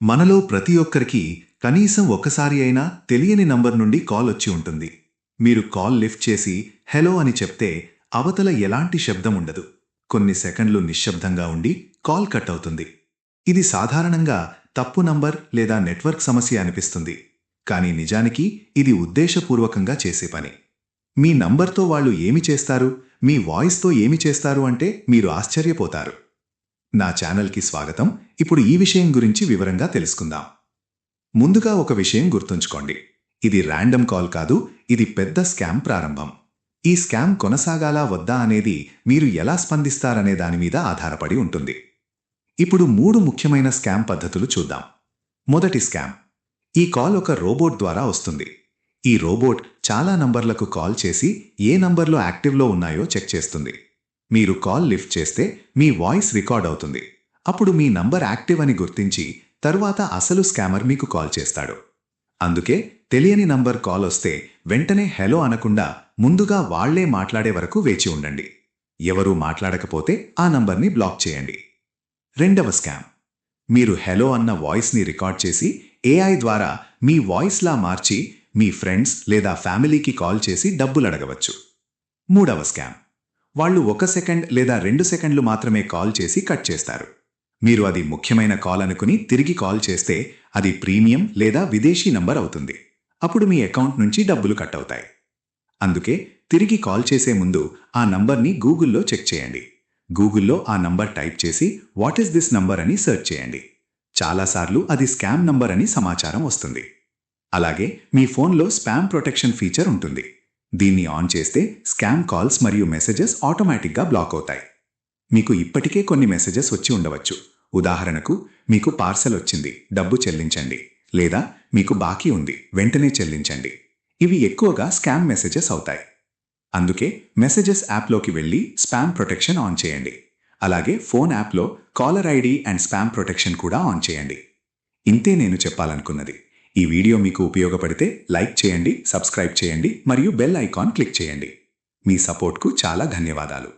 మనలో ప్రతి ఒక్కరికి కనీసం ఒక్కసారి అయినా తెలియని నంబర్ నుండి కాల్ వచ్చి ఉంటుంది. మీరు కాల్ లిఫ్ట్ చేసి హెలో అని చెప్తే అవతల ఎలాంటి శబ్దం ఉండదు. కొన్ని సెకండ్లు నిశ్శబ్దంగా ఉండి కాల్ కట్ అవుతుంది. ఇది సాధారణంగా తప్పు నంబర్ లేదా నెట్వర్క్ సమస్య అనిపిస్తుంది. కానీ నిజానికి ఇది ఉద్దేశపూర్వకంగా చేసే పని. మీ నంబర్తో వాళ్ళు ఏమి చేస్తారు, మీ వాయిస్తో ఏమి చేస్తారు అంటే మీరు ఆశ్చర్యపోతారు. నా ఛానల్కి స్వాగతం. ఇప్పుడు ఈ విషయం గురించి వివరంగా తెలుసుకుందాం. ముందుగా ఒక విషయం గుర్తుంచుకోండి. ఇది ర్యాండమ్ కాల్ కాదు, ఇది పెద్ద స్కామ్ ప్రారంభం. ఈ స్కామ్ కొనసాగాలా వద్దా అనేది మీరు ఎలా స్పందిస్తారనే దాని మీద ఆధారపడి ఉంటుంది. ఇప్పుడు 3 ముఖ్యమైన స్కామ్ పద్ధతులు చూద్దాం. మొదటి స్కామ్. ఈ కాల్ ఒక రోబోట్ ద్వారా వస్తుంది. ఈ రోబోట్ చాలా నంబర్లకు కాల్ చేసి ఏ నంబర్లు యాక్టివ్లో ఉన్నాయో చెక్ చేస్తుంది. మీరు కాల్ లిఫ్ట్ చేస్తే మీ వాయిస్ రికార్డ్ అవుతుంది. అప్పుడు మీ నంబర్ యాక్టివ్ అని గుర్తించి తరువాత అసలు స్కామర్ మీకు కాల్ చేస్తాడు. అందుకే తెలియని నంబర్ కాల్ వస్తే వెంటనే హెలో అనకుండా ముందుగా వాళ్లే మాట్లాడే వరకు వేచి ఉండండి. ఎవరూ మాట్లాడకపోతే ఆ నంబర్ని బ్లాక్ చేయండి. రెండవ స్కామ్. మీరు హెలో అన్న వాయిస్ని రికార్డ్ చేసి ఏఐ ద్వారా మీ వాయిస్లా మార్చి మీ ఫ్రెండ్స్ లేదా ఫ్యామిలీకి కాల్ చేసి డబ్బులు అడగవచ్చు. మూడవ స్కామ్. వాళ్ళు 1 సెకండ్ లేదా 2 సెకండ్లు మాత్రమే కాల్ చేసి కట్ చేస్తారు. మీరు అది ముఖ్యమైన కాల్ అనుకుని తిరిగి కాల్ చేస్తే అది ప్రీమియం లేదా విదేశీ నంబర్ అవుతుంది. అప్పుడు మీ అకౌంట్ నుంచి డబ్బులు కట్ అవుతాయి. అందుకే తిరిగి కాల్ చేసే ముందు ఆ నంబర్ని గూగుల్లో చెక్ చేయండి. గూగుల్లో ఆ నంబర్ టైప్ చేసి వాట్ ఈస్ దిస్ నంబర్ అని సెర్చ్ చేయండి. చాలాసార్లు అది స్కామ్ నంబర్ అని సమాచారం వస్తుంది. అలాగే మీ ఫోన్లో స్పామ్ ప్రొటెక్షన్ ఫీచర్ ఉంటుంది. దీన్ని ఆన్ చేస్తే స్కామ్ కాల్స్ మరియు మెసేజెస్ ఆటోమేటిక్గా బ్లాక్ అవుతాయి. మీకు ఇప్పటికే కొన్ని మెసేజెస్ వచ్చి ఉండవచ్చు. ఉదాహరణకు, మీకు పార్సెల్ వచ్చింది, డబ్బు చెల్లించండి, లేదా మీకు బాకీ ఉంది, వెంటనే చెల్లించండి. ఇవి ఎక్కువగా స్కామ్ మెసేజెస్ అవుతాయి. అందుకే మెసేజెస్ యాప్లోకి వెళ్ళి స్పామ్ ప్రొటెక్షన్ ఆన్ చేయండి. అలాగే ఫోన్ యాప్లో caller ID and spam protection కూడా ఆన్ చేయండి. ఇంతే నేను చెప్పాలనుకున్నది. ఈ వీడియో మీకు ఉపయోగపడితే లైక్ చేయండి, సబ్స్క్రైబ్ చేయండి మరియు బెల్ ఐకాన్ క్లిక్ చేయండి. మీ సపోర్ట్కు చాలా ధన్యవాదాలు.